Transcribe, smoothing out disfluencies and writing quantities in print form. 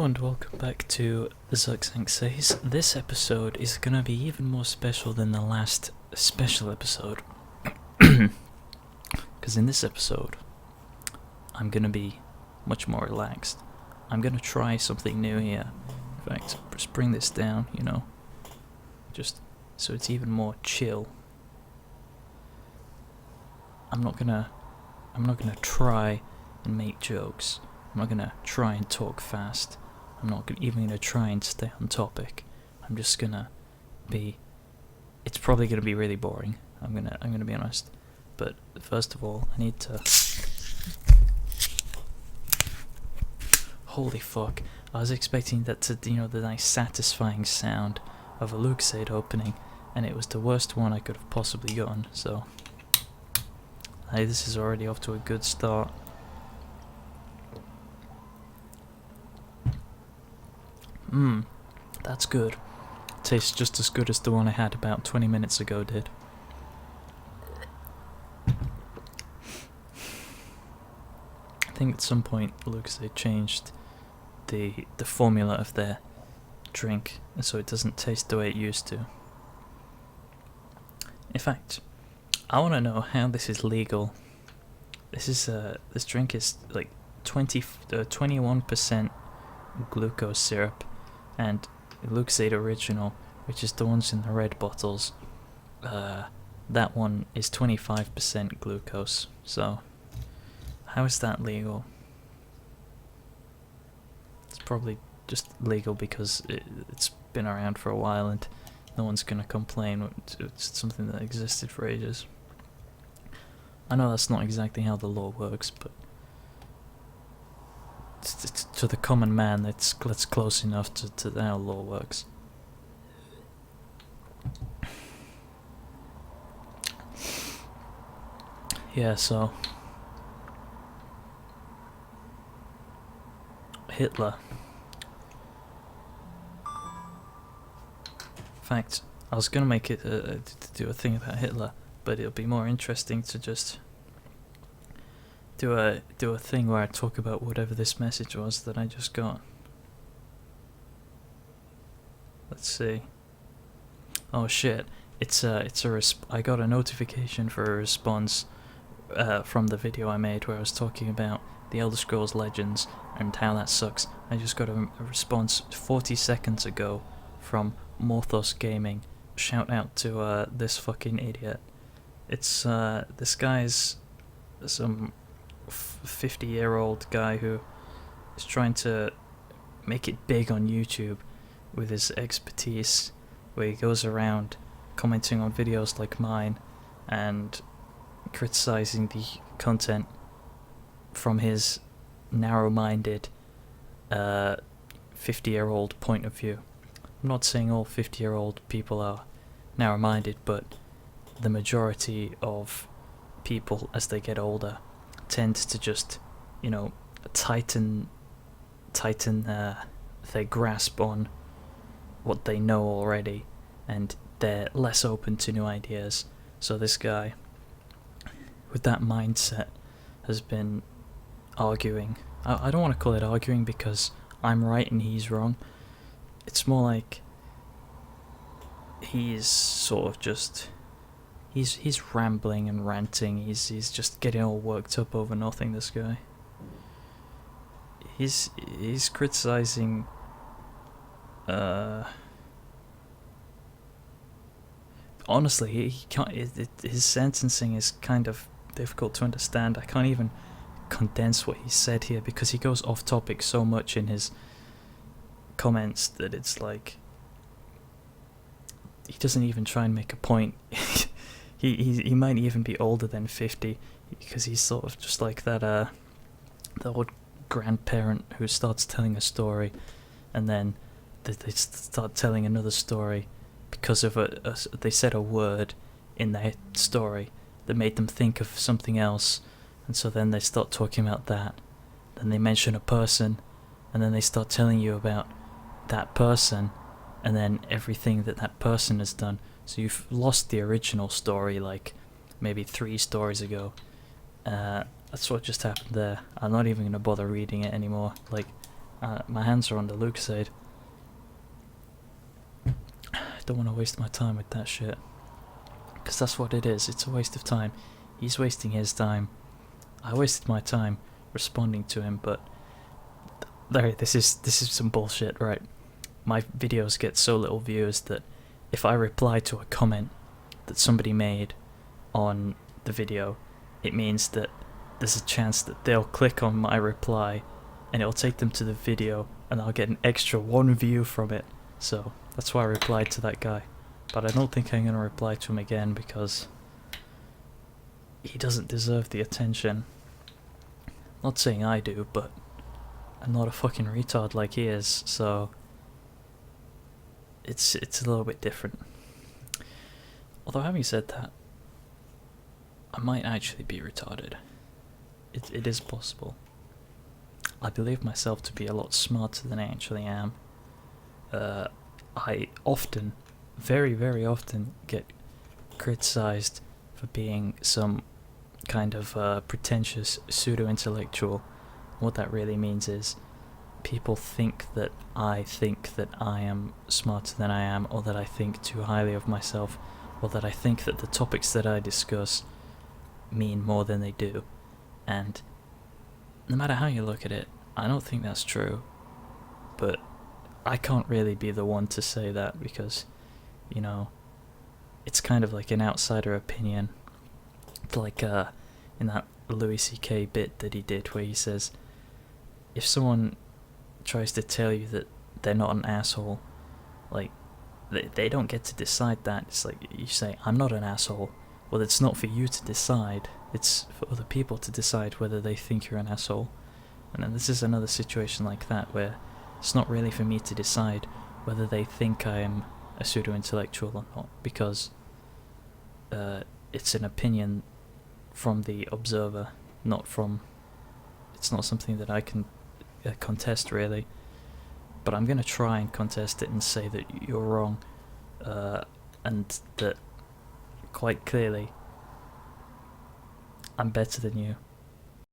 and welcome back to Zirkzank Says. This episode is gonna be even more special than the last special episode. Because in this episode, I'm gonna be much more relaxed. I'm gonna try something new here. In fact, just bring this down, just so it's even more chill. I'm not gonna try and make jokes. I'm not gonna try and talk fast. I'm not even gonna try and stay on topic. I'm just gonna be. It's probably gonna be really boring. I'm gonna be honest. But first of all, I need to. Holy fuck! I was expecting that to, the nice satisfying sound of a Xyphrolenmir opening, and it was the worst one I could have possibly gotten. So, hey, this is already off to a good start. That's good. Tastes just as good as the one I had about 20 minutes ago did. I think at some point they changed the formula of their drink, so it doesn't taste the way it used to. In fact, I want to know how this is legal. This drink is like 21% glucose syrup, and Xyphrolenmir original, which is the ones in the red bottles, that one is 25% glucose. So how is that legal? It's probably just legal because it's been around for a while and no one's gonna complain. It's something that existed for ages. I know that's not exactly how the law works, but to the common man, that's close enough to how law works. Yeah, so Hitler. In fact, I was gonna make it to do a thing about Hitler, but it'll be more interesting to just do a thing where I talk about whatever this message was that I just got. Let's see. Oh shit! I got a notification for a response from the video I made where I was talking about the Elder Scrolls Legends and how that sucks. I just got a response 40 seconds ago from Morthos Gaming. Shout out to this fucking idiot. It's this guy's some 50-year-old guy who is trying to make it big on YouTube with his expertise, where he goes around commenting on videos like mine and criticizing the content from his narrow-minded 50-year-old point of view. I'm not saying all 50-year-old people are narrow-minded, but the majority of people as they get older tend to just, tighten their grasp on what they know already, and they're less open to new ideas. So this guy, with that mindset, has been arguing. I don't want to call it arguing because I'm right and he's wrong. It's more like he's sort of just he's rambling and ranting. He's just getting all worked up over nothing. This guy. He's criticizing. Honestly, he can't. His sentencing is kind of difficult to understand. I can't even condense what he said here because he goes off topic so much in his comments that it's like he doesn't even try and make a point. He might even be older than 50 because he's sort of just like that the old grandparent who starts telling a story and then they start telling another story because of they said a word in their story that made them think of something else, and so then they start talking about that. Then they mention a person, and then they start telling you about that person, and then everything that person has done. So you've lost the original story, like maybe 3 stories ago. That's what just happened there. I'm not even going to bother reading it anymore. Like, My hands are on the Lucasade. I don't want to waste my time with that shit. Because that's what it is, it's a waste of time. He's wasting his time. I wasted my time responding to him, but... this is some bullshit, right? My videos get so little views that if I reply to a comment that somebody made on the video, it means that there's a chance that they'll click on my reply and it'll take them to the video and I'll get an extra 1 view from it. So that's why I replied to that guy. But I don't think I'm going to reply to him again because he doesn't deserve the attention. Not saying I do, but I'm not a fucking retard like he is, so it's a little bit different. Although having said that, I might actually be retarded. It is possible. I believe myself to be a lot smarter than I actually am. I often, very, very often, get criticized for being some kind of pretentious pseudo-intellectual. What that really means is people think that I am smarter than I am, or that I think too highly of myself, or that I think that the topics that I discuss mean more than they do. And no matter how you look at it, I don't think that's true. But I can't really be the one to say that because, you know, it's kind of like an outsider opinion. It's like in that Louis C.K. bit that he did where he says, if someone tries to tell you that they're not an asshole, like, they don't get to decide that. It's like you say, I'm not an asshole. Well, it's not for you to decide. It's for other people to decide whether they think you're an asshole. And then this is another situation like that where it's not really for me to decide whether they think I am a pseudo-intellectual or not, because it's an opinion from the observer, it's not something that I can contest really. But I'm going to try and contest it and say that you're wrong, and that quite clearly I'm better than you.